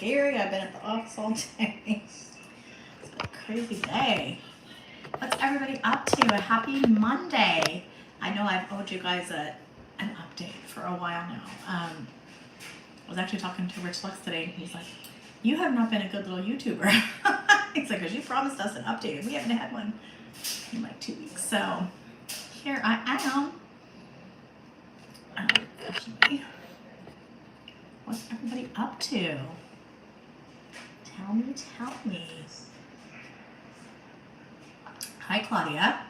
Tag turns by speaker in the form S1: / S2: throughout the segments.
S1: scary. I've been at the office all day. It's been a crazy day. What's everybody up to? Happy Monday. I know I've owed you guys an update for a while now. I was actually talking to Rich Lux today, and he's like, you have not been a good little YouTuber. He's like, because you promised us an update, and we haven't had one in like 2 weeks. So here I am. What's everybody up to? Tell me. Hi, Claudia.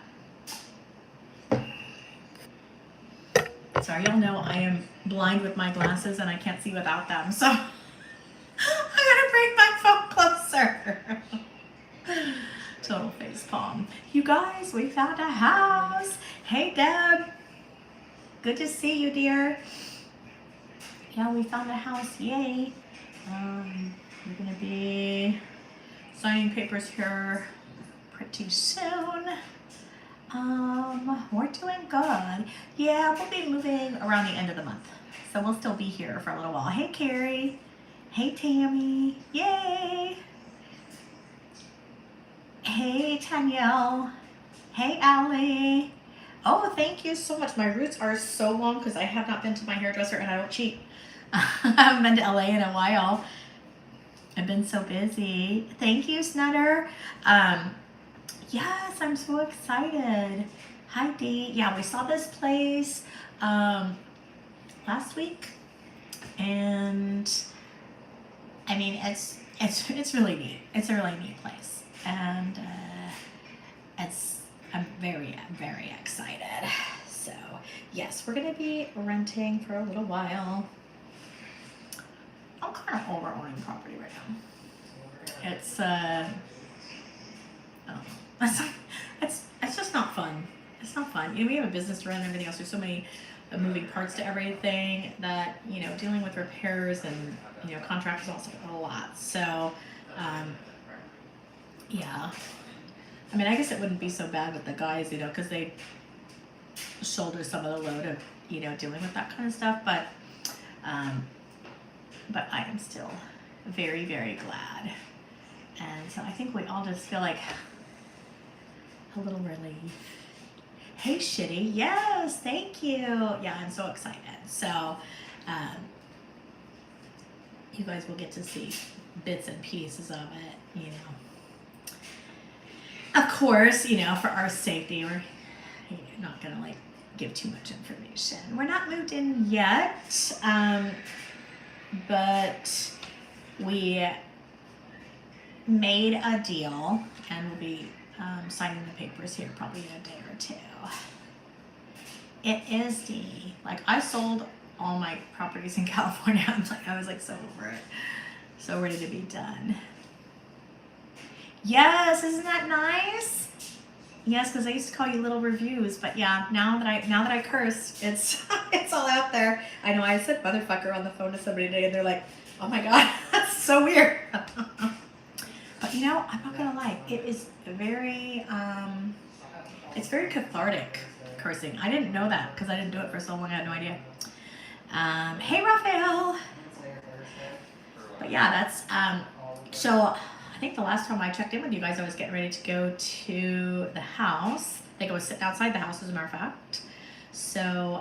S1: Sorry, y'all know I am blind with my glasses and I can't see without them, so I gotta bring my phone closer. Total face palm. You guys, we found a house. Hey, Deb. Good to see you, dear. Yeah, we found a house. Yay. We're gonna be signing papers here pretty soon. We're doing good. Yeah, we'll be moving around the end of the month, so we'll still be here for a little while. Hey, Carrie. Hey, Tammy. Yay. Hey, Danielle. Hey, Allie. Oh, thank you so much. My roots are so long because I have not been to my hairdresser and I don't cheat. I haven't been to LA in a while. I've been so busy. Thank you, Snutter. Yes, I'm so excited. Hi, Dee. Yeah, we saw this place last week, and I mean, it's really neat. It's a really neat place, and I'm very excited. So yes, we're gonna be renting for a little while. I'm kind of over owning property right now. It's I don't know. It's just not fun. It's not fun. You know, we have a business to run and everything else. There's so many moving parts to everything that, you know, dealing with repairs and, you know, contractors also a lot. So, yeah. I mean, I guess it wouldn't be so bad with the guys, you know, because they shoulder some of the load of, you know, dealing with that kind of stuff. But I am still very glad. And so I think we all just feel like a little relief. Hey, Shitty. Yes, thank you. Yeah, I'm so excited. So, you guys will get to see bits and pieces of it, you know. Of course, you know, for our safety, we're not going to, like, give too much information. We're not moved in yet, but we made a deal and we'll be signing the papers here probably in a day or two. It is like I sold all my properties in California. I was like so over it, so ready to be done. Yes, isn't that nice? Yes, because I used to call you little reviews, but yeah, now that I cursed, it's it's all out there. I know I said motherfucker on the phone to somebody today, and they're like, "Oh my god, that's so weird." But you know, I'm not gonna lie, it is very it's very cathartic cursing. I didn't know that because I didn't do it for so long. I had no idea. Hey, Raphael. But yeah, that's so I think the last time I checked in with you guys, I was getting ready to go to the house. I think I was sitting outside the house, as a matter of fact. So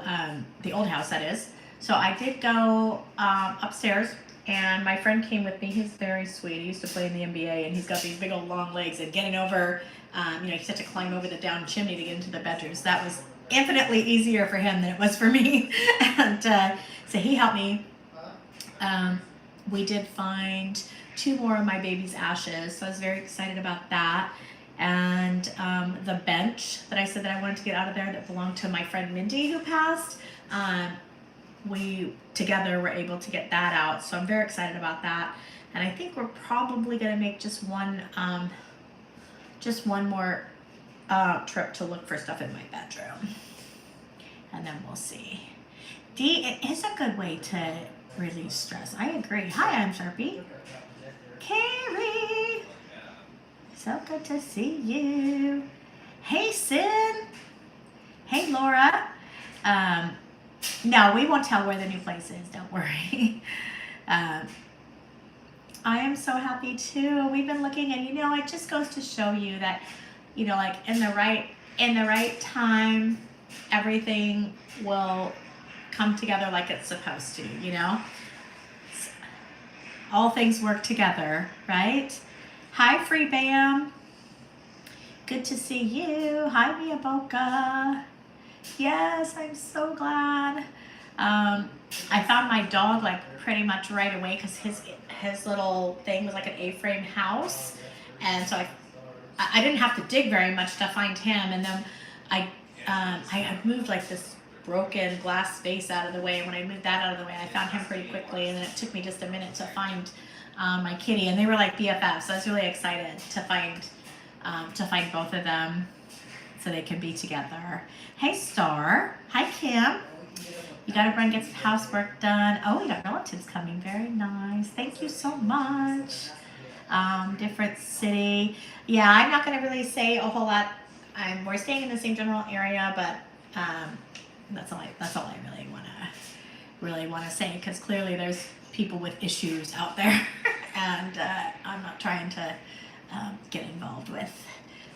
S1: the old house, that is. So I did go upstairs, and my friend came with me. He's very sweet. He used to play in the NBA, and he's got these big old long legs, and getting over, you know, he had to climb over the down chimney to get into the bedrooms. That was infinitely easier for him than it was for me. And so he helped me. We did find 2 more of my baby's ashes, so I was very excited about that. And the bench that I said that I wanted to get out of there that belonged to my friend Mindy, who passed, we together were able to get that out, so I'm very excited about that. And I think we're probably going to make just one more trip to look for stuff in my bedroom, and then we'll see. It is a good way to release stress. I agree. Hi, I'm Sharpie. Carrie, so good to see you. Hey, Sin. Hey, Laura. No, we won't tell where the new place is. Don't worry. I am so happy too. We've been looking, and it just goes to show you that, like in the right time, everything will come together like it's supposed to. All things work together, right? Hi, Free Bam. Good to see you. Hi, Mia Boca. Yes, I'm so glad. I found my dog like pretty much right away because his little thing was like an A-frame house, and so I didn't have to dig very much to find him. And then I had moved like this broken glass vase out of the way, and when I moved that out of the way, I found him pretty quickly. And then it took me just a minute to find my kitty, and they were like BFFs. So I was really excited to find both of them so they can be together. Hey, Star. Hi, Kim. You got to run, get some housework done. Oh, we got relatives coming. Very nice. Thank you so much. Different city. Yeah, I'm not going to really say a whole lot. We're staying in the same general area, but that's all I really want to say, because clearly there's people with issues out there, and I'm not trying to get involved with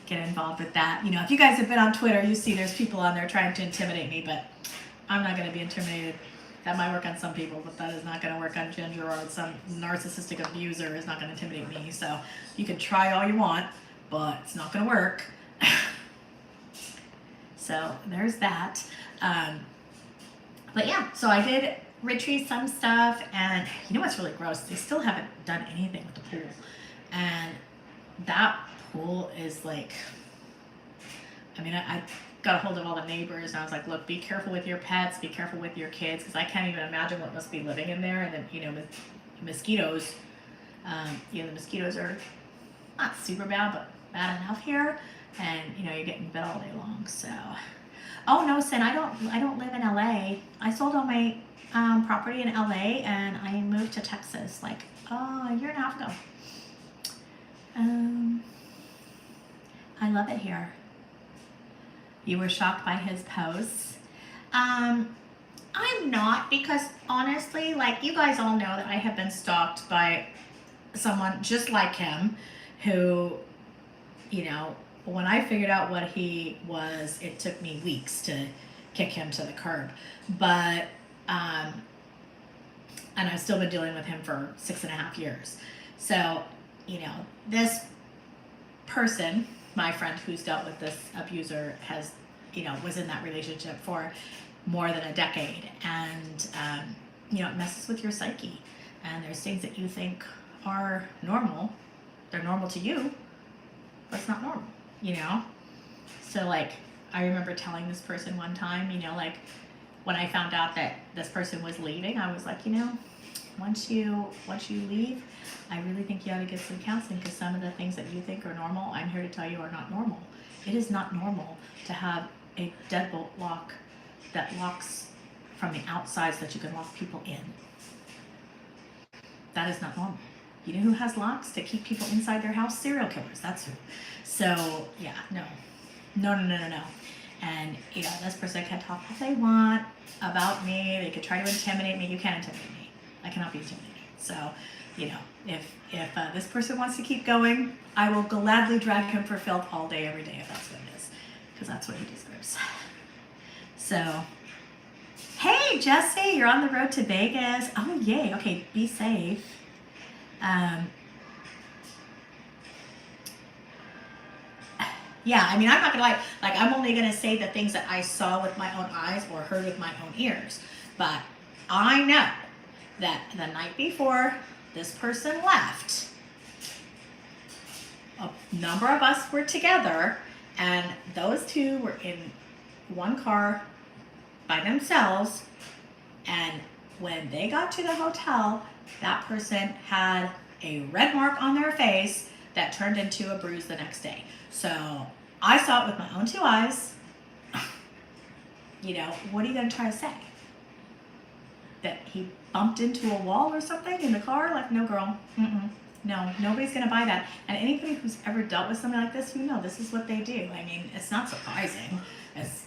S1: that. If you guys have been on Twitter, you see there's people on there trying to intimidate me, but I'm not going to be intimidated. That might work on some people, but that is not going to work on Ginger, or some narcissistic abuser is not going to intimidate me. So you can try all you want, but it's not going to work. So there's that. But yeah, so I did retrieve some stuff, and what's really gross? They still haven't done anything with the pool. And that pool is like, I got a hold of all the neighbors, and I was like, look, be careful with your pets, be careful with your kids, because I can't even imagine what must be living in there. And then, mosquitoes, the mosquitoes are not super bad, but bad enough here. And, you're getting bit all day long. So, oh no, Sin, I don't live in LA. I sold all my property in LA, and I moved to Texas like a year and a half ago. I love it here. You were shocked by his posts. I'm not, because honestly, like, you guys all know that I have been stalked by someone just like him, who, when I figured out what he was, it took me weeks to kick him to the curb. But, and I've still been dealing with him for 6.5 years. So, this person, my friend who's dealt with this abuser, has, was in that relationship for more than a decade. And, it messes with your psyche. And there's things that you think are normal. They're normal to you, but it's not normal, So, like, I remember telling this person one time, like, when I found out that this person was leaving, I was like, once you leave, I really think you ought to get some counseling, because some of the things that you think are normal, I'm here to tell you, are not normal. It is not normal to have a deadbolt lock that locks from the outside so that you can lock people in. That is not normal. You know who has locks to keep people inside their house? Serial killers. That's who. So, yeah, no. And, this person can talk what they want about me. They could try to intimidate me. You can't intimidate me. I cannot be intimidated. So, if this person wants to keep going, I will gladly drag him for filth all day, every day, if that's what it is, because that's what he deserves. So, hey, Jesse, you're on the road to Vegas. Oh, yay. Okay, be safe. Yeah, I'm not gonna lie. Like, I'm only gonna say the things that I saw with my own eyes or heard with my own ears. But I know that the night before this person left, a number of us were together, and those two were in one car by themselves. And when they got to the hotel, that person had a red mark on their face that turned into a bruise the next day. So I saw it with my own two eyes. What are you going to try to say? That he bumped into a wall or something in the car? Like, no, girl. No, nobody's going to buy that. And anybody who's ever dealt with something like this, this is what they do. It's not surprising. It's,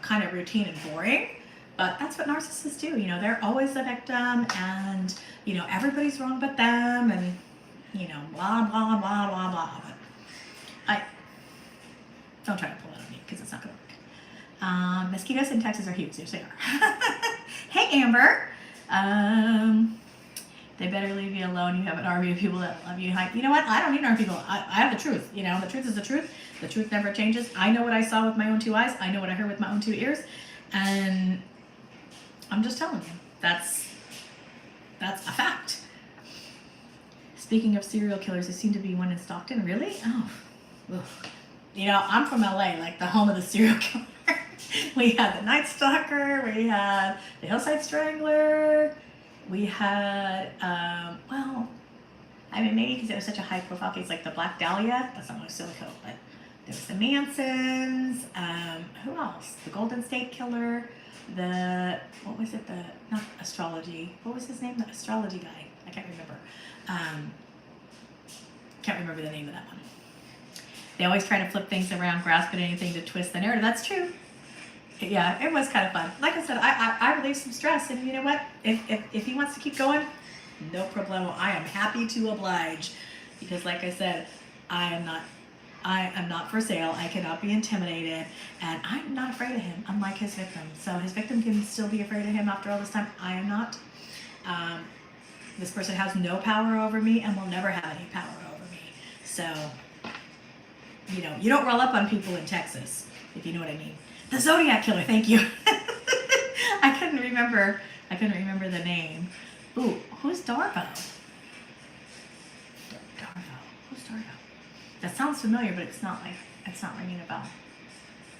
S1: kind of routine and boring. But that's what narcissists do. You know, they're always the victim, and, you know, everybody's wrong but them, and, you know, blah, blah, blah, blah, blah. But don't try to pull it on me because it's not going to work. Mosquitoes in Texas are huge. Yes, they are. Hey, Amber. They better leave you alone. You have an army of people that love you. You know what? I don't need an army of people. I have the truth. You know, the truth is the truth. The truth never changes. I know what I saw with my own 2 eyes. I know what I heard with my own 2 ears. And I'm just telling you. That's a fact. Speaking of serial killers, there seemed to be one in Stockton. Really? Oh. Ugh. You know, I'm from LA, like the home of the serial killer. We had the Night Stalker. We had the Hillside Strangler. We had, well, I mean, maybe because it was such a high profile case, like the Black Dahlia. That's not my silico, but there was the Mansons. Who else? The Golden State Killer. What was it? Not astrology. What was his name? The astrology guy. I can't remember. Can't remember the name of that one. They always try to flip things around, grasp at anything to twist the narrative. That's true. Yeah, it was kind of fun. Like I said, I relieved some stress, and you know what? If he wants to keep going, no problemo. I am happy to oblige, because like I said, I am not for sale. I cannot be intimidated, and I'm not afraid of him, unlike his victim. So his victim can still be afraid of him after all this time. I am not. This person has no power over me and will never have any power over me. So, you know, you don't roll up on people in Texas, if you know what I mean. The Zodiac Killer, thank you. I couldn't remember the name. Ooh, who's Darvo? Who's Darvo? That sounds familiar, but it's not ringing a bell.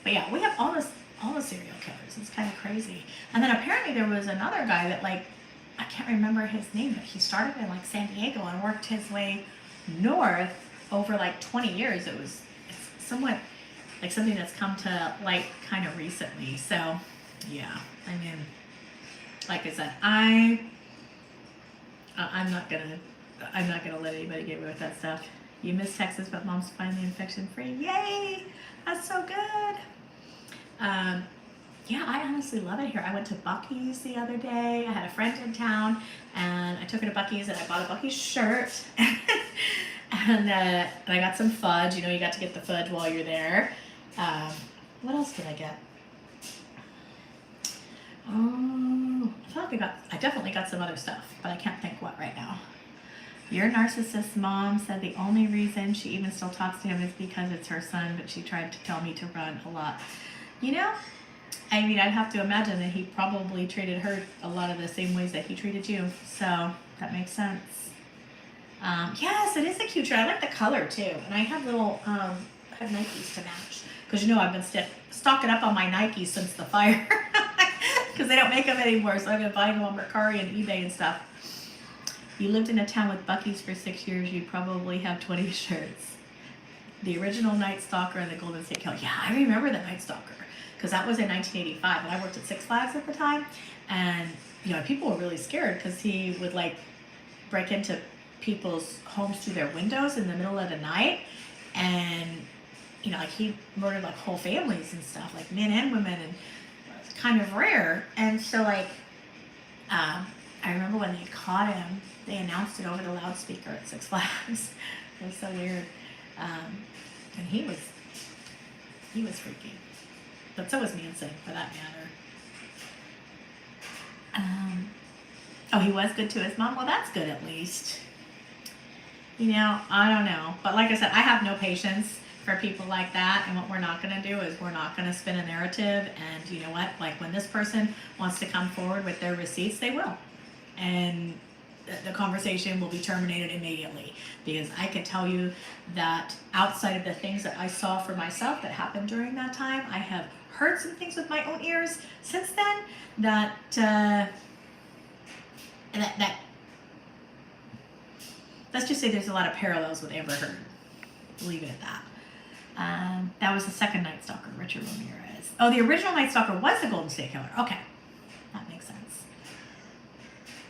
S1: But yeah, we have all the serial killers. It's kind of crazy. And then apparently there was another guy that, like, I can't remember his name, but he started in like San Diego and worked his way north over like 20 years. It's somewhat like something that's come to light kind of recently. So yeah, I mean, like I said, I'm not gonna let anybody get away with that stuff. You miss Texas, but mom's finally infection free. Yay! That's so good. Yeah, I honestly love it here. I went to Buc-ee's the other day. I had a friend in town, and I took her to Buc-ee's, and I bought a Buc-ee's shirt. And I got some fudge. You know, you got to get the fudge while you're there. What else did I get? Oh, I feel like I definitely got some other stuff, but I can't think what right now. Your narcissist mom said the only reason she even still talks to him is because it's her son, but she tried to tell me to run a lot. You know, I mean, I'd have to imagine that he probably treated her a lot of the same ways that he treated you. So that makes sense. Yes, it is a cute shirt. I like the color too. And I have little, I have Nikes to match. Because you know I've been stocking up on my Nikes since the fire. Because they don't make them anymore. So I've been buying them on Mercari and eBay and stuff. You lived in a town with Buc-ee's for 6 years. You probably have 20 shirts. The original Night Stalker and the Golden State Killer. Yeah, I remember the Night Stalker. Because that was in 1985, and I worked at Six Flags at the time, and you know, people were really scared because he would like break into people's homes through their windows in the middle of the night, and you know, like he murdered like whole families and stuff, like men and women, and it's kind of rare. And so like, I remember when they caught him, they announced it over the loudspeaker at Six Flags. It was so weird, and he was freaky. But so was Manson, for that matter. Oh, he was good to his mom? Well, that's good at least. You know, I don't know. But like I said, I have no patience for people like that. And what we're not going to do is we're not going to spin a narrative. And you know what? Like when this person wants to come forward with their receipts, they will. And the conversation will be terminated immediately. Because I can tell you that outside of the things that I saw for myself that happened during that time, I have heard some things with my own ears since then that let's just say there's a lot of parallels with Amber Heard. Leave it at that. That was the second Night Stalker, Richard Ramirez. Oh, the original Night Stalker was the Golden State Killer. Okay, that makes sense.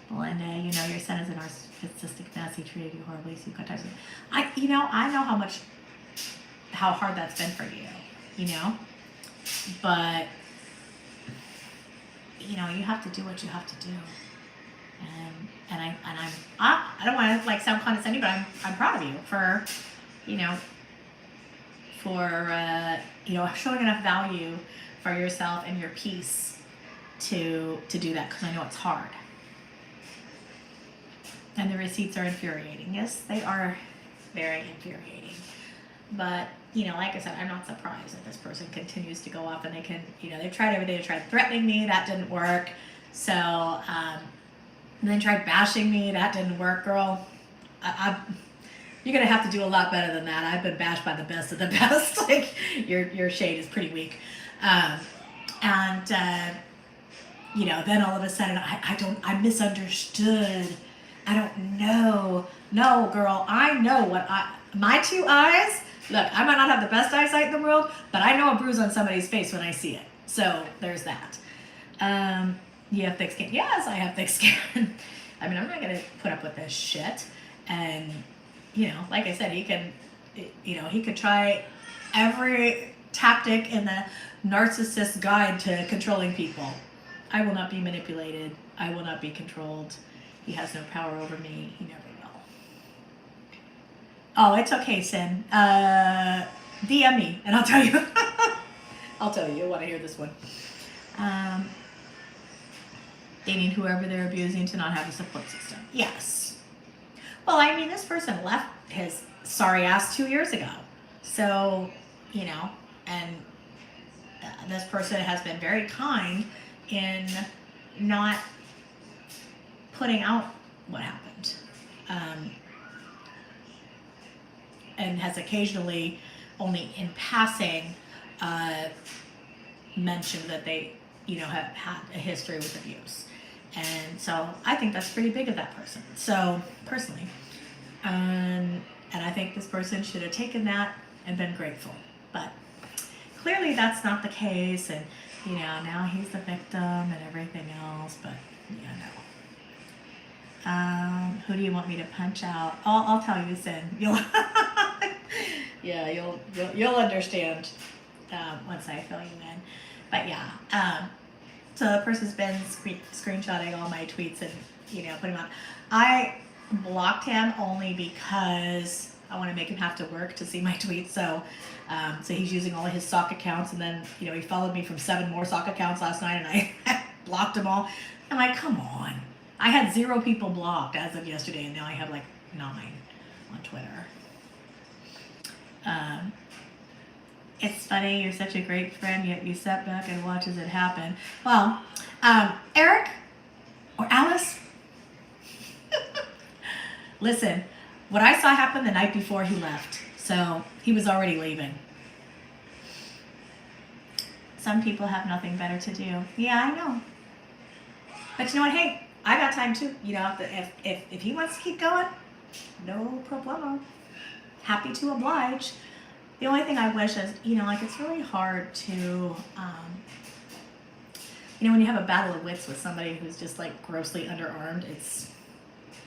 S1: Belinda, you know your son is a narcissistic mess. He treated you horribly, so you cut ties with him. I know how hard that's been for you. You know. But you know, you have to do what you have to do. I don't want to like sound condescending, but I'm proud of you for, you know, you know, showing enough value for yourself and your peace to do that, because I know it's hard. And the receipts are infuriating. Yes, they are very infuriating. But, you know, like I said, I'm not surprised that this person continues to go up, and they can, you know, they've tried everything. They tried threatening me, that didn't work. So, and then tried bashing me, that didn't work, girl. You're gonna have to do a lot better than that. I've been bashed by the best of the best. Like, your shade is pretty weak. You know, then all of a sudden I'm misunderstood. I don't know. No, girl, I know my two eyes, look, I might not have the best eyesight in the world, but I know a bruise on somebody's face when I see it. So there's that. You have thick skin. Yes, I have thick skin. I mean, I'm not going to put up with this shit. And, you know, like I said, he could try every tactic in the narcissist guide to controlling people. I will not be manipulated. I will not be controlled. He has no power over me. He never will. Oh, it's okay, Sin. DM me, and I'll tell you. I'll tell you. You'll want to hear this one. They need whoever they're abusing to not have a support system. Yes. Well, I mean, this person left his sorry ass 2 years ago. So, you know, and this person has been very kind in not putting out what happened, and has occasionally, only in passing, mentioned that they, you know, have had a history with abuse. And so I think that's pretty big of that person. So personally, and I think this person should have taken that and been grateful. But clearly that's not the case, and you know, now he's the victim and everything else. But yeah, no. Who do you want me to punch out? I'll tell you, Sin. You'll understand once I fill you in. But yeah, so the person's been screenshotting all my tweets and, you know, putting them on. I blocked him only because I want to make him have to work to see my tweets. So he's using all of his sock accounts, and then, you know, he followed me from 7 more sock accounts last night, and I blocked them all. I'm like, come on. I had 0 people blocked as of yesterday, and now I have like 9 on Twitter. It's funny, you're such a great friend, yet you step back and watch as it happen. Well, Eric or Alice, listen, what I saw happen the night before he left, so he was already leaving. Some people have nothing better to do. Yeah, I know. But you know what? Hey, I got time too. You know, if he wants to keep going, no problemo. Happy to oblige. The only thing I wish is, you know, like, it's really hard to, you know, when you have a battle of wits with somebody who's just like grossly underarmed, it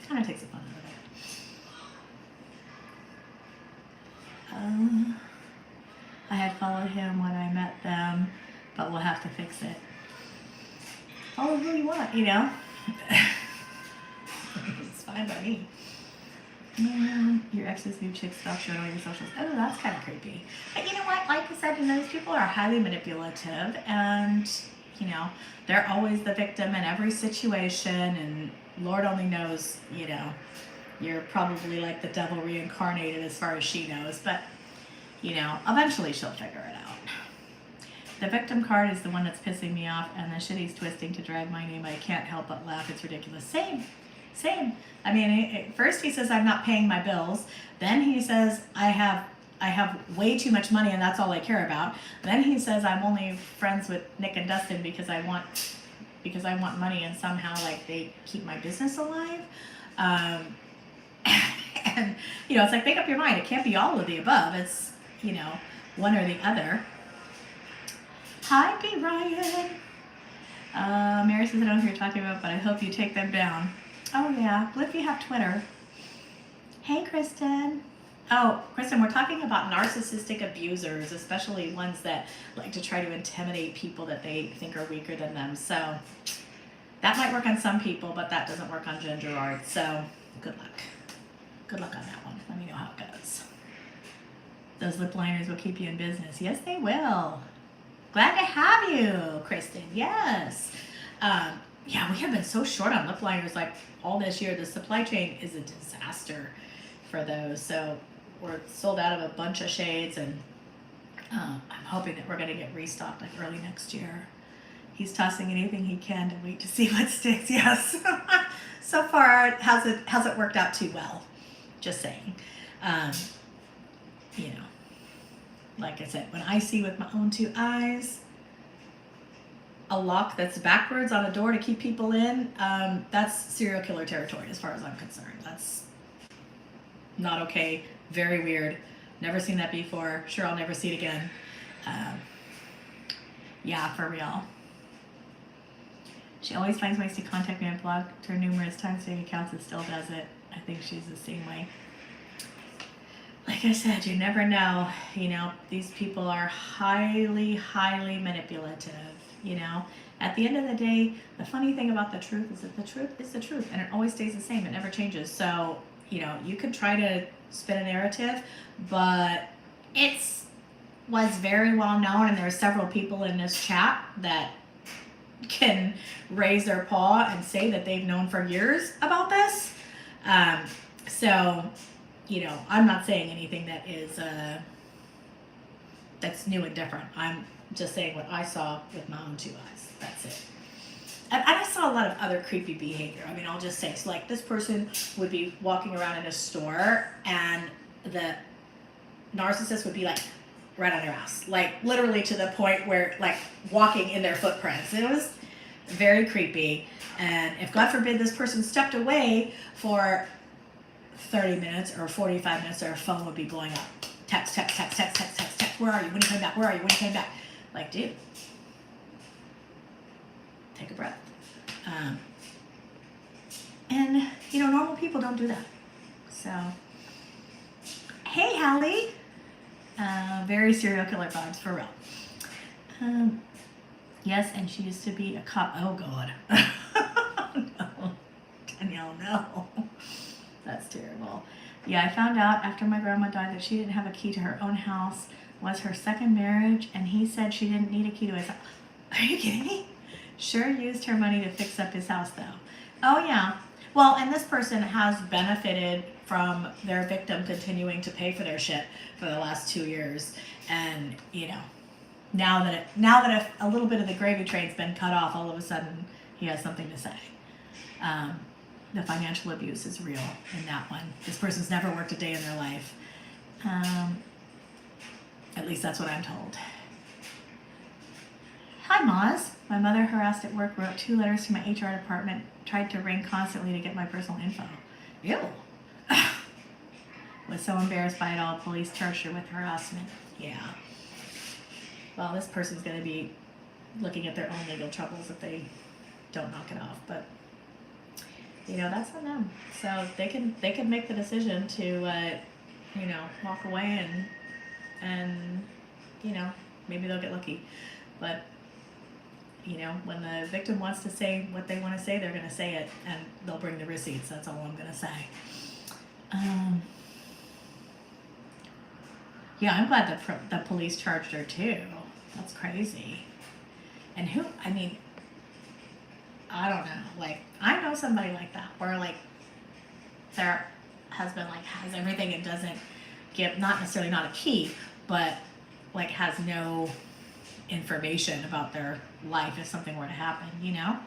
S1: kind of takes the fun out of it. I had followed him when I met them, but we'll have to fix it. Follow who you want, you know? It's fine by me. Yeah, your ex's new chick stuff showing all your socials. Oh, that's kind of creepy. But you know what? Like I said, you know, these people are highly manipulative, and, you know, they're always the victim in every situation, and Lord only knows, you know, you're probably like the devil reincarnated as far as she knows, but, you know, eventually she'll figure it out. The victim card is the one that's pissing me off, and the shit he's twisting to drag my name. I can't help but laugh. It's ridiculous. Same. I mean, first he says I'm not paying my bills. Then he says I have way too much money and that's all I care about. Then he says I'm only friends with Nick and Dustin because I want money, and somehow like they keep my business alive. And you know, it's like, make up your mind. It can't be all of the above. It's, you know, one or the other. Hi, B. Ryan. Mary says I don't know who you're talking about, but I hope you take them down. Oh yeah, well, if you have Twitter. Hey, Kristen. Oh, Kristen, we're talking about narcissistic abusers, especially ones that like to try to intimidate people that they think are weaker than them. So that might work on some people, but that doesn't work on Ginger Art. So good luck. Good luck on that one. Let me know how it goes. Those lip liners will keep you in business. Yes, they will. Glad to have you, Kristen. Yes. Yeah, we have been so short on lip liners like all this year. The supply chain is a disaster for those. So we're sold out of a bunch of shades, and I'm hoping that we're going to get restocked like early next year. He's tossing anything he can to wait to see what sticks. Yes. So far, it hasn't worked out too well. Just saying. You know, like I said, when I see with my own two eyes a lock that's backwards on a door to keep people in, that's serial killer territory as far as I'm concerned. That's not okay. Very weird. Never seen that before. Sure, I'll never see it again. Yeah, for real. She always finds ways to contact me. I've blocked her numerous times, fake accounts, and still does it. I think she's the same way. Like I said, you never know. You know, these people are highly, highly manipulative. You know, at the end of the day, the funny thing about the truth is that the truth is the truth, and it always stays the same. It never changes. So, you know, you could try to spin a narrative, but was very well known, and there are several people in this chat that can raise their paw and say that they've known for years about this. So, you know, I'm not saying anything that is that's new and different. I'm just saying what I saw with my own two eyes. That's it. And I saw a lot of other creepy behavior. I mean, I'll just say, so like this person would be walking around in a store, and the narcissist would be like right on their ass, like literally to the point where like walking in their footprints. It was very creepy. And if God forbid this person stepped away for 30 minutes or 45 minutes, their phone would be blowing up. Text. Where are you? When are you coming back? Where are you? When are you coming back? Like, dude, take a breath. And, you know, normal people don't do that. So, hey, Hallie. Very serial killer vibes, for real. Yes, and she used to be a cop. Oh, God. No. Danielle, no. That's terrible. Yeah, I found out after my grandma died that she didn't have a key to her own house. Was her second marriage, and he said she didn't need a key to his house. Are you kidding me? Sure used her money to fix up his house, though. Oh, yeah. Well, and this person has benefited from their victim continuing to pay for their shit for the last 2 years. And, you know, now that a little bit of the gravy train's been cut off, all of a sudden he has something to say. The financial abuse is real in that one. This person's never worked a day in their life. At least that's what I'm told. Hi, Moz. My mother, harassed at work, wrote 2 letters to my HR department, tried to ring constantly to get my personal info. Ew. Was so embarrassed by it all, police charged her with harassment. Yeah. Well, this person's going to be looking at their own legal troubles if they don't knock it off. But, you know, that's on them. So they can make the decision to, you know, walk away and, you know, maybe they'll get lucky. But, you know, when the victim wants to say what they want to say, they're going to say it, and they'll bring the receipts. That's all I'm going to say. Yeah, I'm glad that the police charged her too. That's crazy. And I mean, I don't know. Like, I know somebody like that, where like their husband like has everything and doesn't give, not necessarily not a key, but like has no information about their life if something were to happen, you know?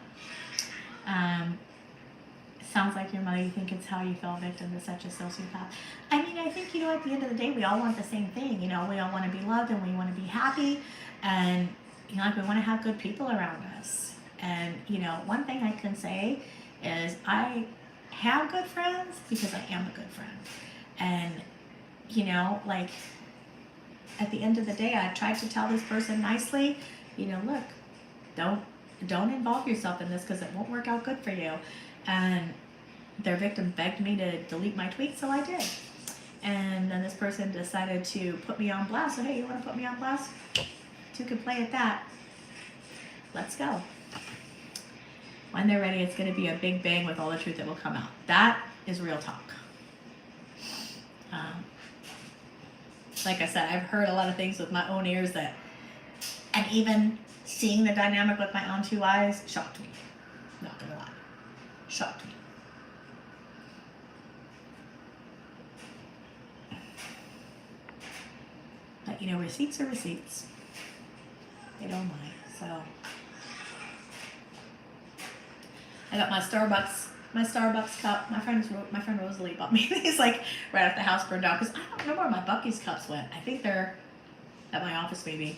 S1: Sounds like your mother, you think it's how you fell victim to such a sociopath. I mean, I think, you know, at the end of the day, we all want the same thing. You know, we all want to be loved and we want to be happy. And, you know, like we want to have good people around us. And, you know, one thing I can say is I have good friends because I am a good friend. And, you know, like at the end of the day, I tried to tell this person nicely, you know, look, don't involve yourself in this because it won't work out good for you. And their victim begged me to delete my tweet, so I did. And then this person decided to put me on blast. So, hey, you want to put me on blast? Two can play at that. Let's go. When they're ready, it's going to be a big bang with all the truth that will come out. That is real talk. Like I said, I've heard a lot of things with my own ears and even seeing the dynamic with my own two eyes shocked me. Not gonna lie. Shocked me. But you know, receipts are receipts. They don't lie. So I got my Starbucks cup. My friend Rosalie bought me these like right after the house burned down, because I don't know where my Buc-ee's cups went. I think they're at my office maybe.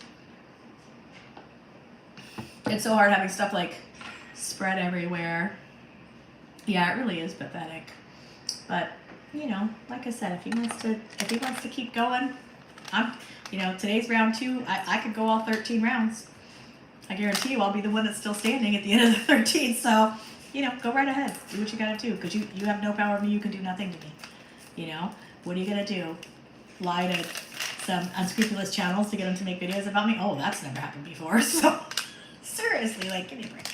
S1: It's so hard having stuff like spread everywhere. Yeah, it really is pathetic. But you know, like I said, if he wants to keep going, today's round 2. I could go all 13 rounds. I guarantee you I'll be the one that's still standing at the end of the 13th. So, go right ahead. Do what you gotta do, because you have no power over me. You can do nothing to me. What are you gonna do? Lie to some unscrupulous channels to get them to make videos about me? Oh, that's never happened before. So, seriously, like, give me a break.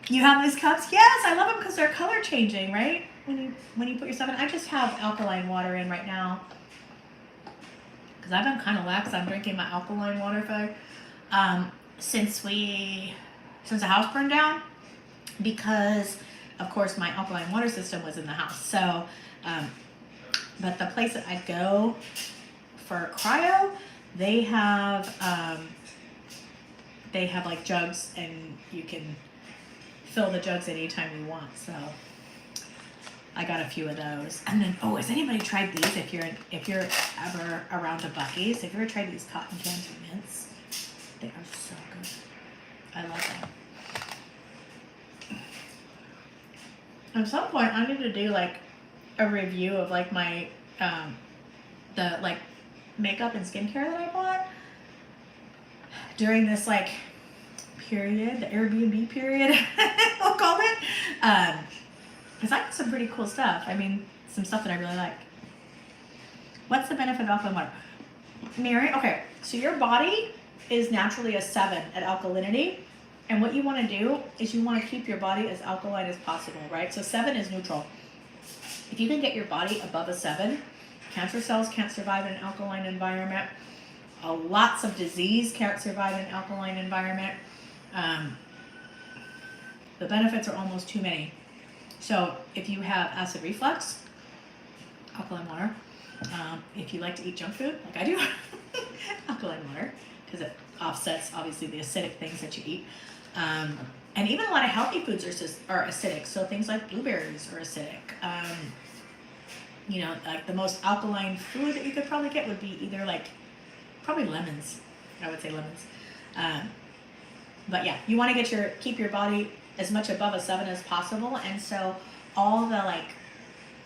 S1: You have these cups? Yes, I love them because they're color changing, right? When you put your stuff in. I just have alkaline water in right now, because I've been kind of lax on drinking my alkaline water since the house burned down, because of course my alkaline water system was in the house. So, but the place that I go for cryo, they have like jugs, and you can fill the jugs anytime you want. So I got a few of those. And then, has anybody tried these? If you're ever around the Buc-ee's, have you ever tried these cotton candy mints? They are so good. I love them. At some point, I need to do like a review of like my the like makeup and skincare that I bought during this like period, the Airbnb period, I'll call it. Because I got some pretty cool stuff. I mean, some stuff that I really like. What's the benefit of alkaline water? Mary, okay, so your body is naturally a 7 at alkalinity. And what you want to do is you want to keep your body as alkaline as possible, right? So 7 is neutral. If you can get your body above a 7, cancer cells can't survive in an alkaline environment. Lots of disease can't survive in an alkaline environment. The benefits are almost too many. So if you have acid reflux, alkaline water. If you like to eat junk food, like I do, alkaline water, because it offsets obviously the acidic things that you eat. And even a lot of healthy foods are acidic. So things like blueberries are acidic. Like the most alkaline food that you could probably get would be either probably lemons. I would say lemons. But yeah, you want to keep your body as much above a 7 as possible. And so all the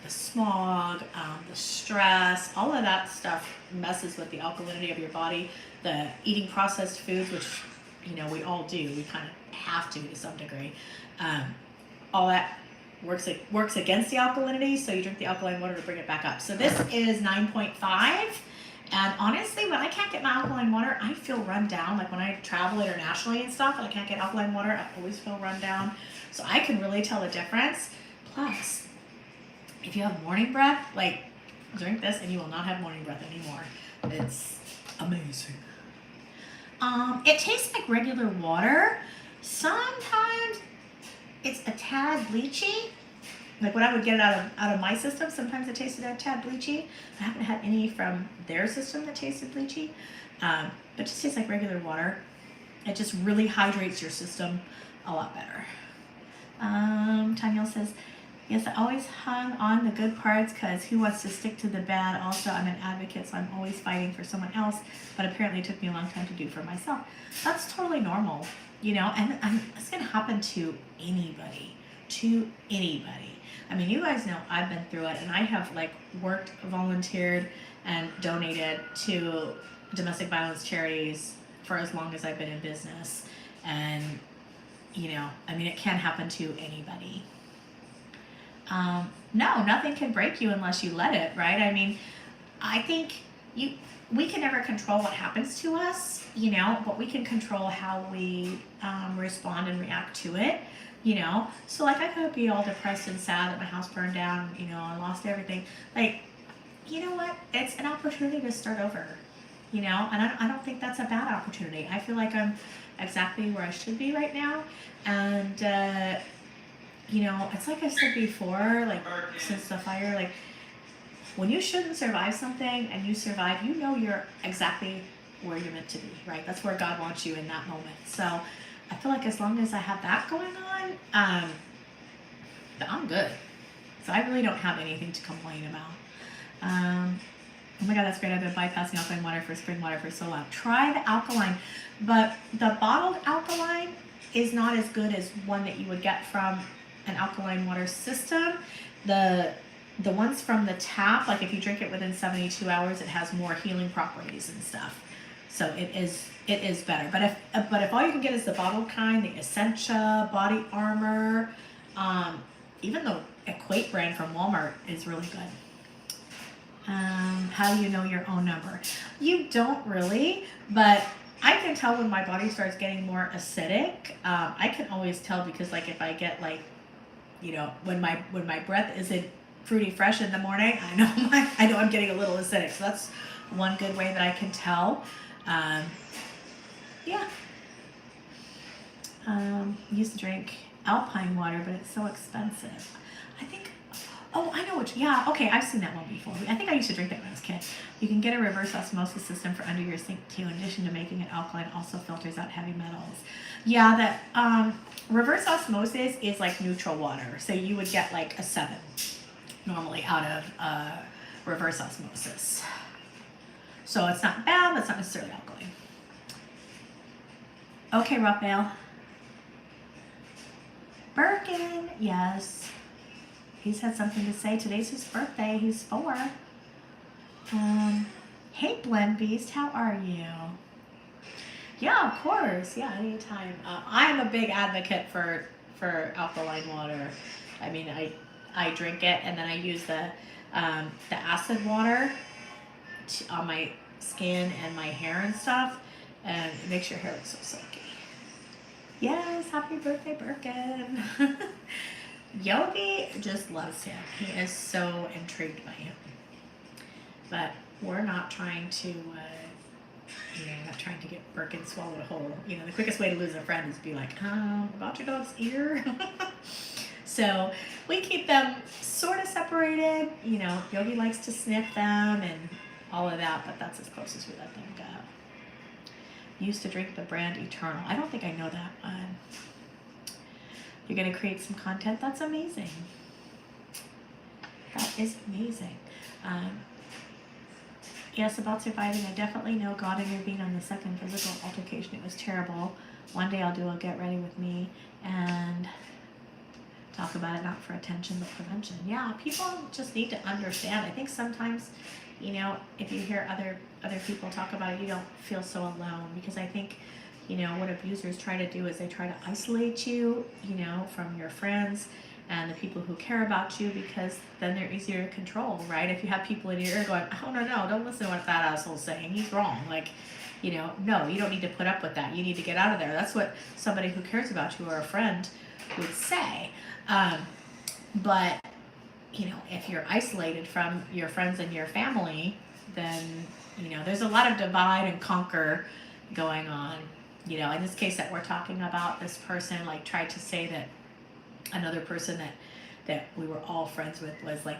S1: the smog, the stress, all of that stuff messes with the alkalinity of your body. The eating processed foods, which we all do, we kind of have to some degree. All that works against the alkalinity, so you drink the alkaline water to bring it back up. So this is 9.5. And honestly, when I can't get my alkaline water, I feel run down. Like when I travel internationally and stuff and I can't get alkaline water, I always feel run down. So I can really tell a difference. Plus, if you have morning breath, drink this and you will not have morning breath anymore. It's amazing. It tastes like regular water. Sometimes it's a tad bleachy. Like when I would get it out of my system, sometimes it tasted a tad bleachy. I haven't had any from their system that tasted bleachy. But it just tastes like regular water. It just really hydrates your system a lot better. Tanya says, yes, I always hung on the good parts because who wants to stick to the bad? Also, I'm an advocate, so I'm always fighting for someone else, but apparently it took me a long time to do for myself. That's totally normal, and it's going to happen to anybody. I mean, you guys know I've been through it, and I have worked, volunteered, and donated to domestic violence charities for as long as I've been in business. And, it can happen to anybody. No, nothing can break you unless you let it, right? I mean, I think we can never control what happens to us, but we can control how we respond and react to it. So like I could be all depressed and sad that my house burned down, I lost everything. Like, you know what? It's an opportunity to start over, and I don't think that's a bad opportunity. I feel like I'm exactly where I should be right now. And, it's like I said before, like since the fire, like when you shouldn't survive something and you survive, you're exactly where you're meant to be, right? That's where God wants you in that moment. So I feel like as long as I have that going on, I'm good. So I really don't have anything to complain about. Oh my God, that's great. I've been bypassing alkaline water for spring water for so long. Try the alkaline, but the bottled alkaline is not as good as one that you would get from an alkaline water system. The ones from the tap, like if you drink it within 72 hours, it has more healing properties and stuff. So it is better. But if all you can get is the bottled kind, the Essentia, Body Armor, even the Equate brand from Walmart is really good. How do you know your own number? You don't really, but I can tell when my body starts getting more acidic. I can always tell because like if I get like, when my breath isn't fruity fresh in the morning, I know I'm getting a little acidic. So that's one good way that I can tell. Yeah. Used to drink Alpine water, but it's so expensive. I think. Oh, I know which. Yeah, okay, I've seen that one before. I think I used to drink that when I was a kid. You can get a reverse osmosis system for under your sink too. In addition to making it alkaline, also filters out heavy metals. Yeah, that reverse osmosis is like neutral water. So you would get like a 7 normally out of reverse osmosis. So it's not bad, but it's not necessarily alkaline. Okay, Raphael. Birkin, yes. He's had something to say. Today's his birthday. He's 4. Hey, Blend Beast, how are you? Yeah, of course. Yeah, anytime. I am a big advocate for alkaline water. I mean, I drink it and then I use the acid water on my skin and my hair and stuff, and it makes your hair look so silky. Yes, happy birthday, Birkin. Yogi just loves him. He is so intrigued by him. But we're not trying to, not trying to get Birkin swallowed whole. The quickest way to lose a friend is to be like, about your dog's ear. So we keep them sort of separated. Yogi likes to sniff them and all of that, but that's as close as we let them go. Used to drink the brand Eternal. I don't think I know that one. You're going to create some content. That's amazing. That is amazing. Yes, about surviving. I definitely know God intervened on the second physical altercation. It was terrible. One day I'll do a get ready with me and talk about it, not for attention, but prevention. Yeah, people just need to understand. I think sometimes, if you hear other people talk about it, you don't feel so alone, because I think, what abusers try to do is they try to isolate you, from your friends and the people who care about you, because then they're easier to control, right? If you have people in your ear going, oh, no, don't listen to what that asshole's saying. He's wrong. Like, no, you don't need to put up with that. You need to get out of there. That's what somebody who cares about you or a friend would say. But, if you're isolated from your friends and your family, then, there's a lot of divide and conquer going on. In this case that we're talking about, this person like tried to say that another person that we were all friends with was like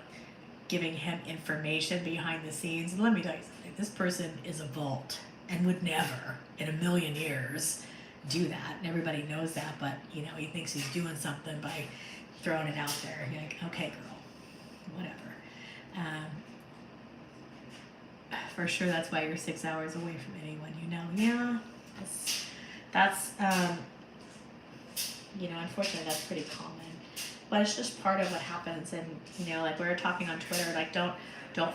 S1: giving him information behind the scenes. And let me tell you something, this person is a vault and would never in a million years do that. And everybody knows that, but he thinks he's doing something by throwing it out there. You're like, okay, girl, whatever. For sure, that's why you're 6 hours away from anyone you know. Yeah, that's unfortunately that's pretty common, but it's just part of what happens. And like we were talking on Twitter, like don't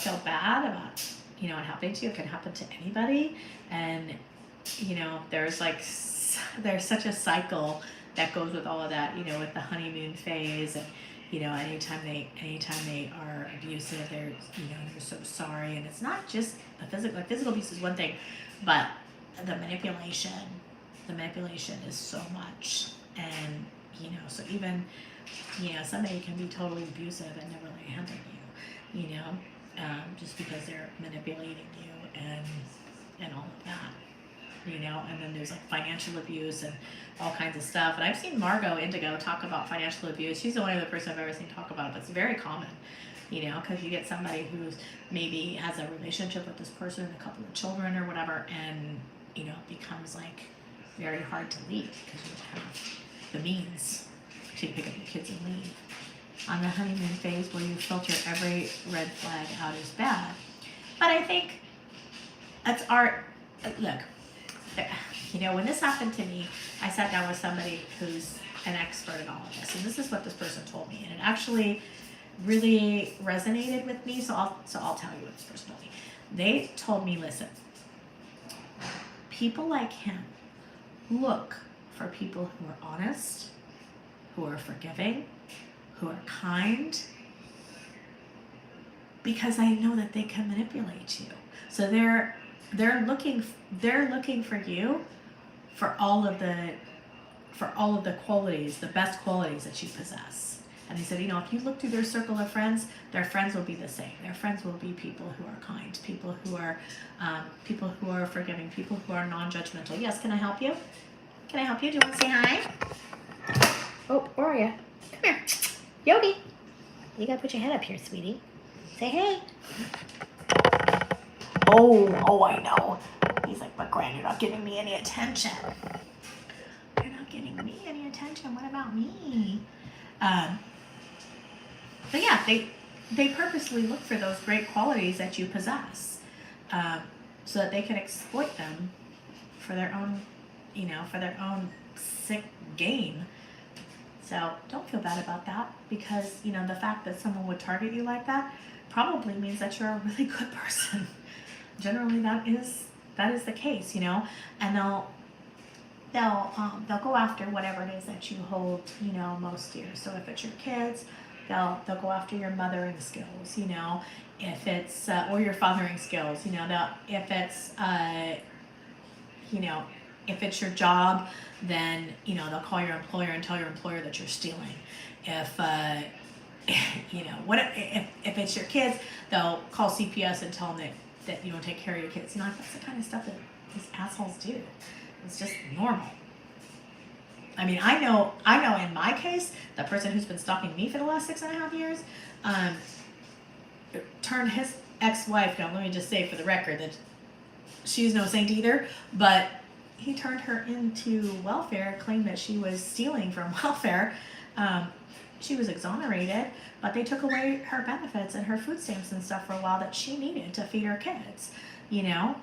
S1: feel bad about it happening to you. It can happen to anybody, and there's such a cycle that goes with all of that, with the honeymoon phase, and You know, anytime they are abusive, they're so sorry, and it's not just the physical. Like, physical abuse is one thing, but the manipulation is so much, and so even somebody can be totally abusive and never lay a hand on you, just because they're manipulating you and all of that. And then there's like financial abuse and all kinds of stuff. And I've seen Margot Indigo talk about financial abuse. She's the only other person I've ever seen talk about it, but it's very common, because you get somebody who's maybe has a relationship with this person, a couple of children or whatever, and, it becomes like very hard to leave because you don't have the means to pick up your kids and leave. On the honeymoon phase where you filter every red flag out as bad. But I think that's look, when this happened to me, I sat down with somebody who's an expert in all of this, and this is what this person told me, and it actually really resonated with me. So I'll tell you what this person told me. They told me, listen, people like him look for people who are honest, who are forgiving, who are kind, because I know that they can manipulate you. So they're looking for you for all of the qualities, the best qualities that you possess. And they said, if you look through their circle of friends, their friends will be the same. Their friends will be people who are kind, people who are forgiving, people who are non-judgmental. Yes, can I help you? Can I help you? Do you want to say hi? Oh, where are you? Come here. Yogi. You gotta put your head up here, sweetie. Say hey. Oh, I know. He's like, but Gran, you're not giving me any attention. You're not giving me any attention. What about me? But yeah, they purposely look for those great qualities that you possess, so that they can exploit them for their own, sick gain. So don't feel bad about that, because the fact that someone would target you like that probably means that you're a really good person. Generally, that is the case, and they'll go after whatever it is that you hold, most dear. So if it's your kids, they'll go after your mothering skills, if it's or your fathering skills, if it's your job, then they'll call your employer and tell your employer that you're stealing. If if it's your kids, they'll call CPS and tell them that you don't take care of your kids. That's the kind of stuff that these assholes do. It's just normal. I mean, I know in my case, the person who's been stalking me for the last 6.5 years, turned his ex-wife, now let me just say for the record that she's no saint either, but he turned her into welfare, claimed that she was stealing from welfare. She was exonerated, but they took away her benefits and her food stamps and stuff for a while that she needed to feed her kids,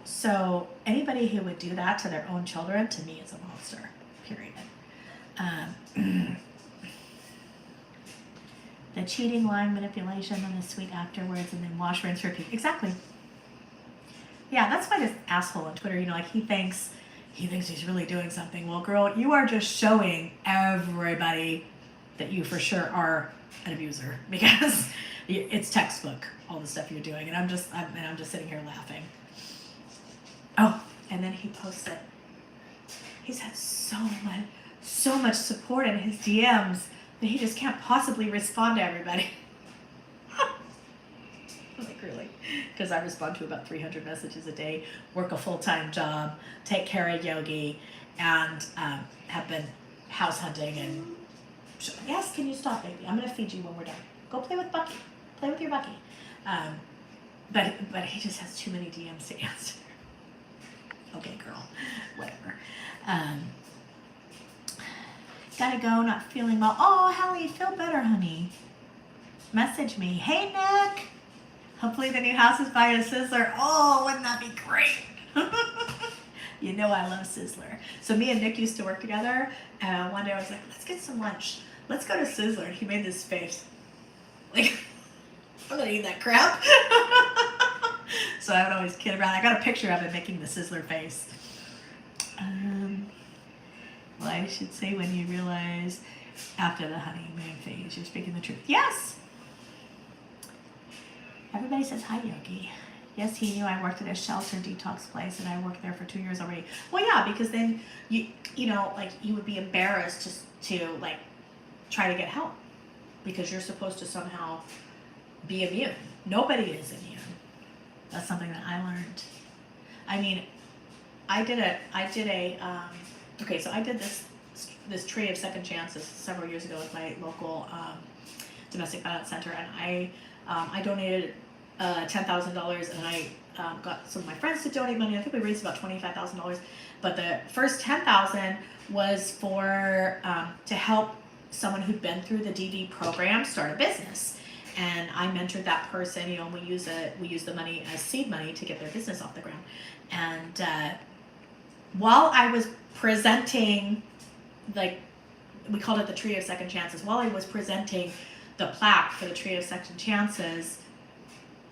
S1: So anybody who would do that to their own children, to me, is a monster, period. The cheating, lying, manipulation, and the sweet afterwards, and then wash, rinse, repeat. Exactly. Yeah, that's why this asshole on Twitter, he thinks he's really doing something. Well, girl, you are just showing everybody that you for sure are an abuser, because it's textbook, all the stuff you're doing, and I'm just sitting here laughing. Oh, and then he posted, he's had so much support in his DMs that he just can't possibly respond to everybody. Like, really? Because I respond to about 300 messages a day, work a full-time job, take care of Yogi, and have been house hunting and... Yes, can you stop, baby? I'm going to feed you when we're done. Go play with Bucky. Play with your Bucky. But he just has too many DMs to answer. Okay, girl. Whatever. Gotta go, not feeling well. Oh, Hallie, feel better, honey. Message me. Hey, Nick. Hopefully the new house is by a Sizzler. Oh, wouldn't that be great? I love Sizzler. So me and Nick used to work together. One day I was like, let's get some lunch. Let's go to Sizzler. And he made this face. Like, I'm not eating that crap. So I would always kid around. I got a picture of him making the Sizzler face. Well, I should say when you realize After the honeymoon phase, you're speaking the truth. Yes. Everybody says hi, Yogi. Yes, he knew I worked at a shelter detox place, and I worked there for 2 years already. Well, yeah, because then you know, like you would be embarrassed to like try to get help because you're supposed to somehow be immune. Nobody is immune. That's something that I learned. I mean, I did this tree of second chances several years ago with my local domestic violence center, and I donated $10,000, and I got some of my friends to donate money. I think we raised about $25,000, but the first $10,000 was for to help someone who'd been through the DV program start a business. And I mentored that person. You know, we use the money as seed money to get their business off the ground. And while I was presenting, like we called it the Tree of Second Chances, while I was presenting the plaque for the Tree of Second Chances,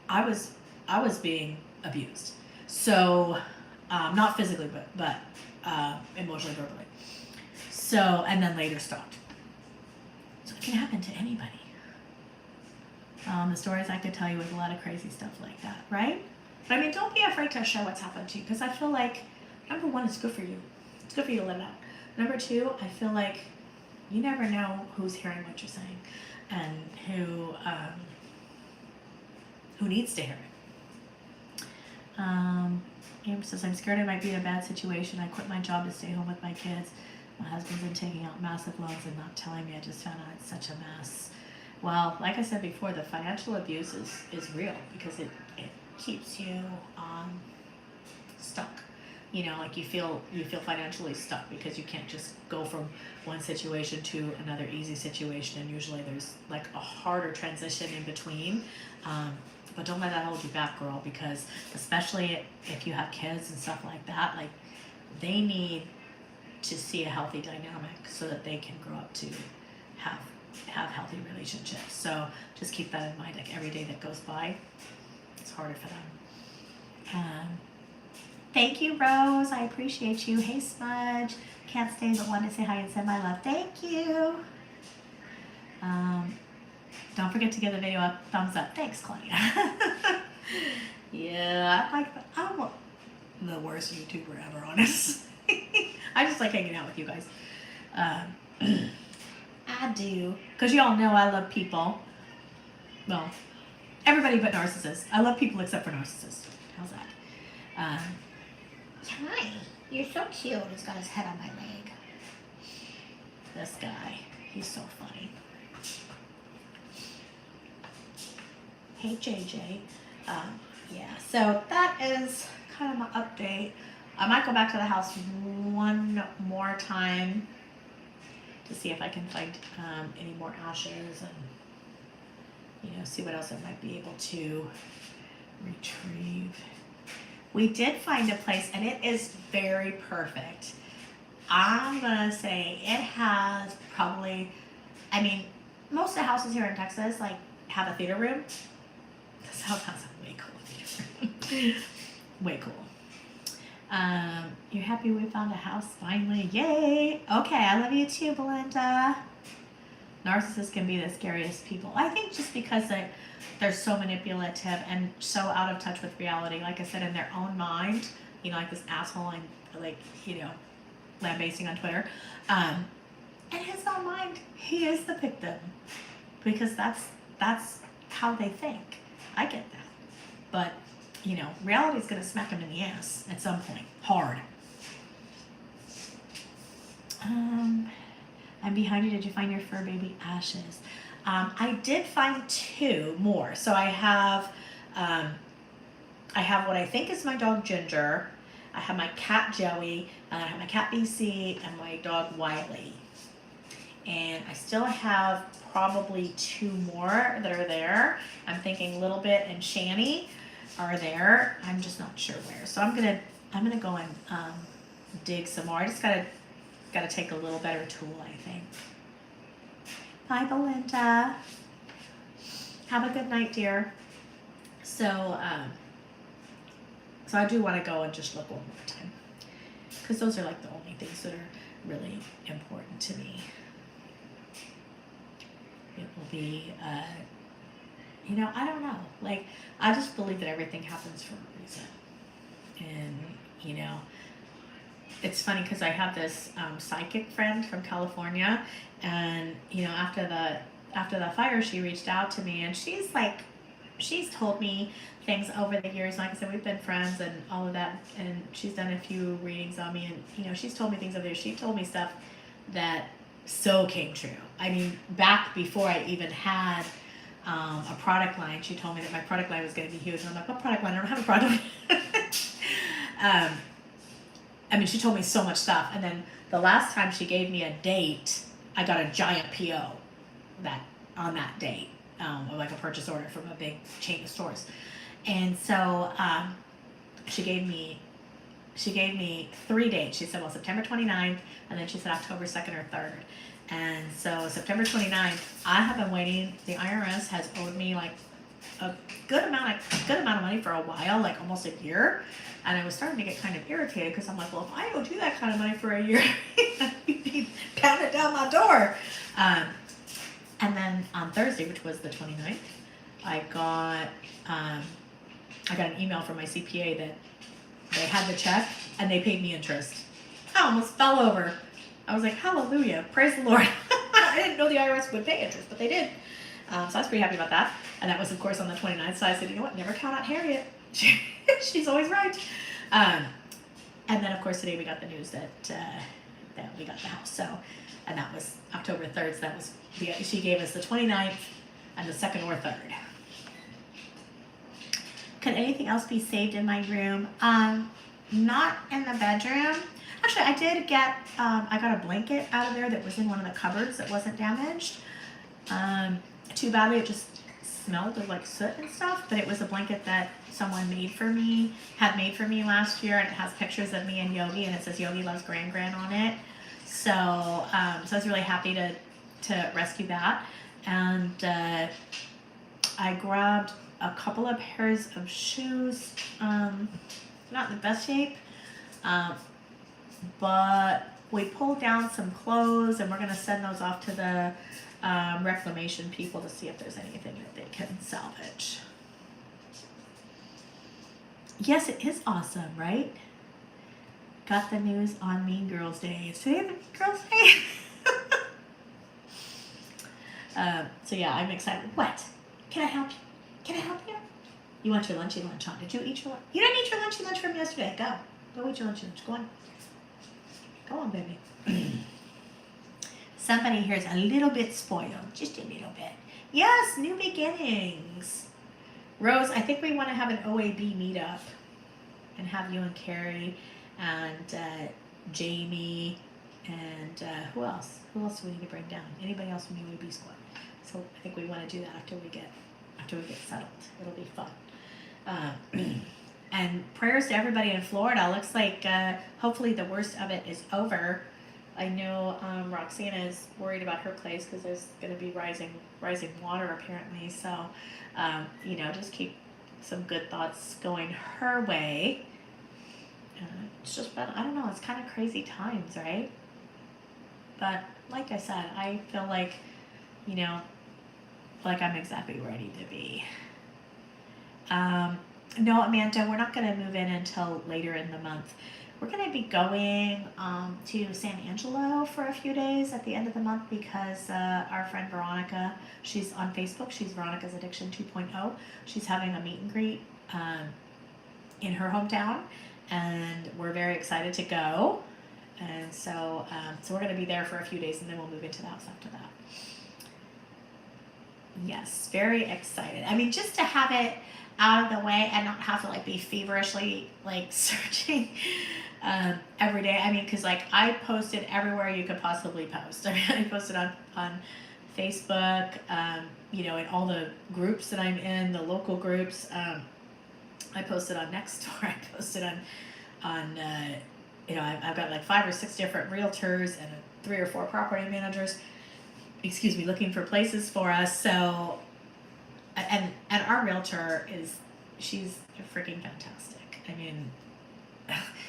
S1: I was being abused. So not physically, but emotionally, verbally. So, and then later stopped. So it can happen to anybody. The stories I could tell you with a lot of crazy stuff like that, right? But I mean, don't be afraid to share what's happened to you, because I feel like, number one, it's good for you. It's good for you to let it out. Number two, I feel like you never know who's hearing what you're saying and who needs to hear it. Amber says, I'm scared I might be in a bad situation. I quit my job to stay home with my kids. My husband's been taking out massive loans and not telling me. I just found out it's such a mess. Well, like I said before, the financial abuse is real because it keeps you stuck. You know, like you feel financially stuck because you can't just go from one situation to another easy situation, and usually there's like a harder transition in between. But don't let that hold you back, girl, because especially if you have kids and stuff like that, like they need to see a healthy dynamic so that they can grow up to have healthy relationships. So just keep that in mind. Like every day that goes by, it's harder for them. Thank you, Rose. I appreciate you. Hey, Smudge. Can't stay but wanted to say hi and send my love. Thank you. Don't forget to give the video a thumbs up. Thanks, Claudia. Yeah, I'm the worst YouTuber ever, honestly. I just like hanging out with you guys. I do. Because you all know I love people. Well, everybody but narcissists. I love people except for narcissists. How's that? Hi. You're so cute. He's got his head on my leg. This guy. He's so funny. Hey, JJ. Yeah, so that is kind of my update. I might go back to the house one more time to see if I can find any more ashes and, see what else I might be able to retrieve. We did find a place, and it is very perfect. I'm going to say it has probably, most of the houses here in Texas, have a theater room. This house has a way cool theater room. Way cool. You're happy we found a house finally? Yay! Okay, I love you too, Belinda. Narcissists can be the scariest people. I think just because they're so manipulative and so out of touch with reality. Like I said, in their own mind, like this asshole I'm lambasting on Twitter. In his own mind, he is the victim because that's how they think. I get that, but reality is going to smack him in the ass at some point, hard. I'm behind you. Did you find your fur baby ashes? I did find 2 more. So I have what I think is my dog Ginger. I have my cat Joey, and I have my cat BC, and my dog Wiley. And I still have probably 2 more that are there. I'm thinking Little Bit and Shani are there. I'm just not sure where. So I'm gonna go and dig some more. I just gotta take a little better tool, I think. Bye, Belinda. Have a good night, dear. So I do want to go and just look one more time, because those are the only things that are really important to me. It will be, you know, I don't know. Like, I just believe that everything happens for a reason. And, you know, it's funny because I have this psychic friend from California, and you know, after the fire, she reached out to me, and she's told me things over the years. Like I said, we've been friends and all of that, and she's done a few readings on me, and you know, she's told me things over the years. She told me stuff that so came true. I mean, back before I even had a product line, she told me that my product line was going to be huge, and I'm like, what product line? I don't have a product line. I mean, she told me so much stuff, and then the last time she gave me a date, I got a giant PO on that date, like a purchase order from a big chain of stores, and so she gave me 3 dates. She said, well, September 29th, and then she said October 2nd or 3rd. And so September 29th, I have been waiting. The IRS has owed me like a good amount of money for a while, like almost a year. And I was starting to get kind of irritated because I'm like, well, if I owed you that kind of money for a year, you'd be pounding down my door. And then on Thursday, which was the 29th, I got an email from my CPA that they had the check and they paid me interest. I almost fell over. I was like, hallelujah, praise the Lord. I didn't know the IRS would pay interest, but they did. So I was pretty happy about that. And that was, of course, on the 29th. So I said, you know what, never count out Harriet. She's always right. And then, of course, today we got the news that we got the house. So, and that was October 3rd. So that was, she gave us the 29th and the 2nd or 3rd. Could anything else be saved in my room? Not in the bedroom. Actually, I did get, I got a blanket out of there that was in one of the cupboards that wasn't damaged. Too badly, it just smelled of like soot and stuff, but it was a blanket that someone had made for me last year, and it has pictures of me and Yogi, and it says Yogi loves Gran on it. So, so I was really happy to rescue that. And I grabbed a couple of pairs of shoes, not in the best shape, but we pulled down some clothes, and we're going to send those off to the reclamation people to see if there's anything that they can salvage. Yes, it is awesome, right? Got the news on Mean Girls Day. Is today Mean Girls Day? So yeah, I'm excited. What? Can I help you? Can I help you? You want your lunchy lunch on? Did you eat your lunch? You didn't eat your lunchy lunch from yesterday. Go eat your lunchy lunch. Go on, baby. Somebody here is a little bit spoiled, just a little bit. Yes, new beginnings. Rose, I think we want to have an OAB meetup and have you and Carrie and Jamie and who else? Who else do we need to bring down? Anybody else from the OAB squad? So I think we want to do that after we get settled. It'll be fun. And prayers to everybody in Florida. Looks like hopefully the worst of it is over. I know Roxana is worried about her place because there's going to be rising water apparently. So, you know, just keep some good thoughts going her way. It's just been, I don't know, it's kind of crazy times, right? But like I said, I feel like, you know, like I'm exactly ready to be. No, Amanda, we're not going to move in until later in the month. We're going to be going to San Angelo for a few days at the end of the month because our friend Veronica, she's on Facebook. She's Veronica's Addiction 2.0. She's having a meet and greet in her hometown, and we're very excited to go. And so, so we're going to be there for a few days, and then we'll move into the house after that. Yes, very excited. I mean, just to have it out of the way and not have to like be feverishly like searching every day. I mean, because like I posted everywhere you could possibly post. I mean, I posted on Facebook, you know, in all the groups that I'm in, the local groups. I posted on Nextdoor. I posted on you know, I've got like 5 or 6 different realtors and 3 or 4 property managers, excuse me, looking for places for us. So, and our realtor she's freaking fantastic. I mean,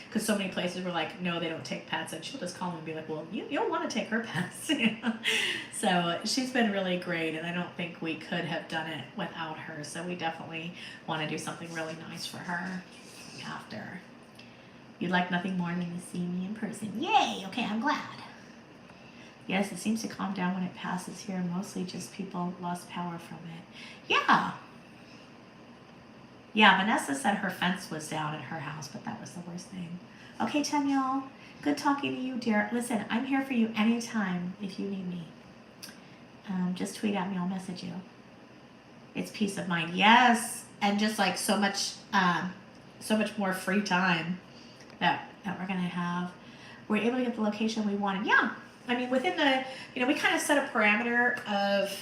S1: because so many places were like, no, they don't take pets, and she'll just call me and be like, well, you don't want to take her pets. You know? So she's been really great, and I don't think we could have done it without her. So we definitely want to do something really nice for her after. You'd like nothing more than to see me in person. Yay! Okay, I'm glad. Yes, it seems to calm down when it passes here. Mostly just people lost power from it. Yeah. Yeah, Vanessa said her fence was down at her house, but that was the worst thing. Okay, Tanyel, good talking to you, dear. Listen, I'm here for you anytime if you need me. Just tweet at me, I'll message you. It's peace of mind. Yes, and just like so much more free time that we're gonna have. We're able to get the location we wanted. Yeah, I mean within the, we kind of set a parameter of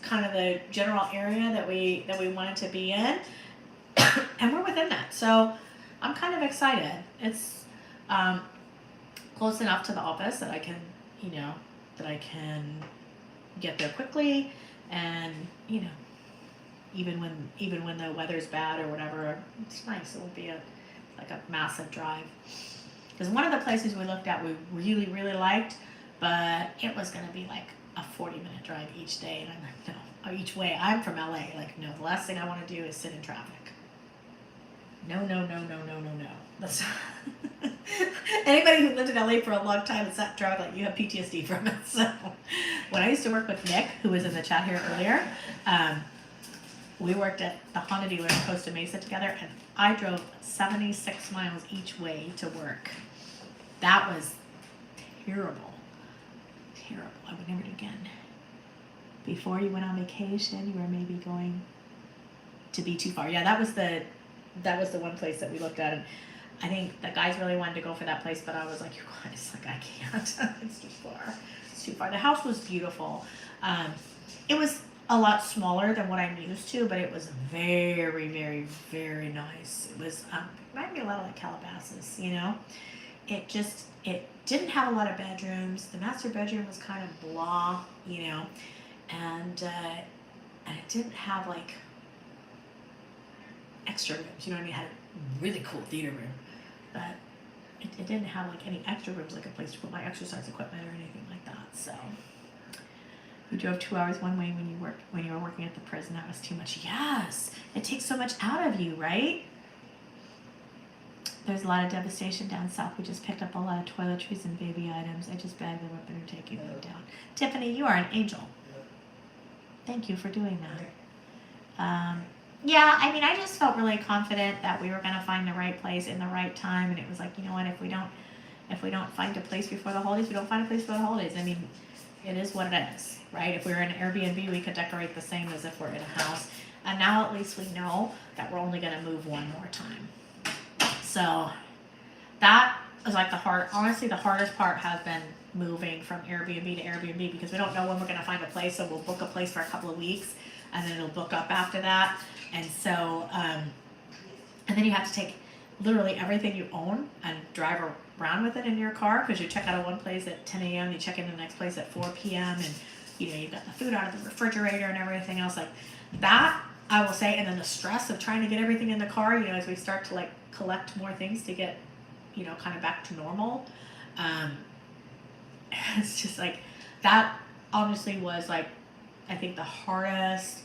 S1: kind of the general area that we wanted to be in. And we're within that, so I'm kind of excited. It's close enough to the office that I can, get there quickly, and even when the weather's bad or whatever, it's nice. It won't be a massive drive. Because one of the places we looked at, we really, really liked, but it was going to be like a 40-minute drive each day, and I'm like, no, each way. I'm from LA, like, no, the last thing I want to do is sit in traffic. No. That's anybody who lived in LA for a long time and sat in traffic, like, you have PTSD from it. So when I used to work with Nick, who was in the chat here earlier, we worked at the Honda dealer in Costa Mesa together, and I drove 76 miles each way to work. That was terrible. Terrible. I would never do it again. Before you went on vacation, you were maybe going to be too far. Yeah, that was the one place that we looked at, and I think the guys really wanted to go for that place, but I was like, you guys, like, I can't. It's too far. It's too far. The house was beautiful. It was a lot smaller than what I'm used to, but it was very, very, very nice. It was reminded me a lot of like Calabasas, It didn't have a lot of bedrooms. The master bedroom was kind of blah, and it didn't have like extra rooms. It had a really cool theater room, but it didn't have like any extra rooms, like a place to put my exercise equipment or anything like that. So you drove 2 hours one way when you were working at the prison. That was too much. Yes, it takes so much out of you, right? There's a lot of devastation down south. We just picked up a lot of toiletries and baby items. I just bagged them up and are taking them down. Tiffany, you are an angel. Thank you for doing that. Yeah, I mean, I just felt really confident that we were going to find the right place in the right time, and it was like, you know what, if we don't find a place before the holidays, we don't find a place before the holidays. I mean, it is what it is, right? If we were in an Airbnb, we could decorate the same as if we're in a house, and now at least we know that we're only going to move one more time. So that was like the hardest part has been moving from Airbnb to Airbnb, because we don't know when we're going to find a place, so we'll book a place for a couple of weeks, and then it'll book up after that. And so, and then you have to take literally everything you own and drive around with it in your car, because you check out of one place at 10 a.m., you check in the next place at 4 p.m., and you've got the food out of the refrigerator and everything else like that, I will say. And then the stress of trying to get everything in the car, as we start to like collect more things to get, kind of back to normal. It's just like that honestly was like, I think the hardest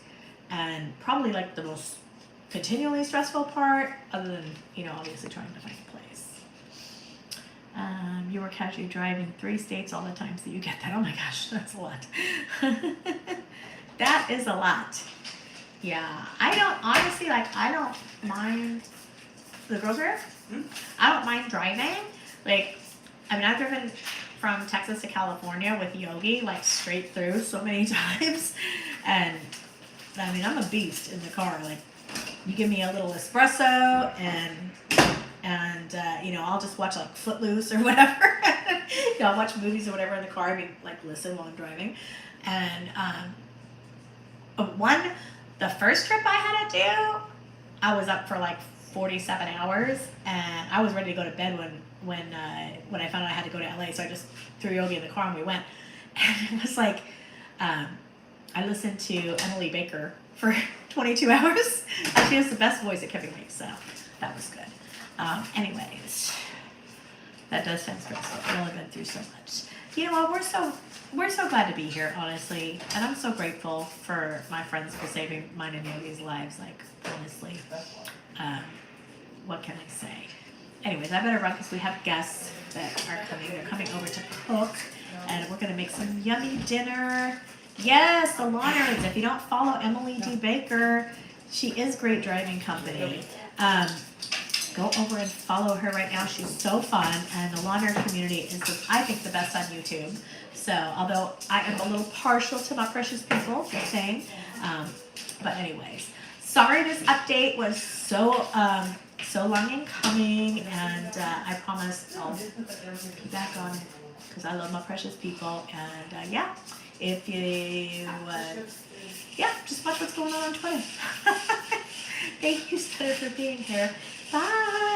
S1: and probably like the most continually stressful part, other than, obviously trying to find a place. You were casually driving 3 states all the time, so you get that. Oh my gosh, that's a lot. That is a lot. Yeah, I don't mind the grocery. I don't mind driving. Like, I mean, I've driven from Texas to California with Yogi, like straight through so many times. And I mean, I'm a beast in the car. Like, you give me a little espresso and I'll just watch like Footloose or whatever. I'll watch movies or whatever in the car. I mean, like listen while I'm driving. And the first trip I had to do, I was up for like 47 hours, and I was ready to go to bed when I found out I had to go to LA. So I just threw Yogi in the car and we went. And it was like, I listened to Emily Baker for 22 hours. And she has the best voice it can make, so that was good. Anyways, that does sound stressful. I've only been through so much. You know what? We're so glad to be here, honestly, and I'm so grateful for my friends for saving mine and Yogi's lives. Like, honestly, what can I say? Anyways, I better run because we have guests that are coming. They're coming over to cook, and we're gonna make some yummy dinner. Yes, the Lawners. If you don't follow Emily D. Baker, she is Great Driving Company. Go over and follow her right now. She's so fun, and the Lawner community is, I think, the best on YouTube. So, although I am a little partial to my precious people, just saying. But anyways, sorry this update was so long in coming, and I promise I'll be back on because I love my precious people. And yeah, if you just watch what's going on Twitter. Thank you, Scudder, for being here. Bye.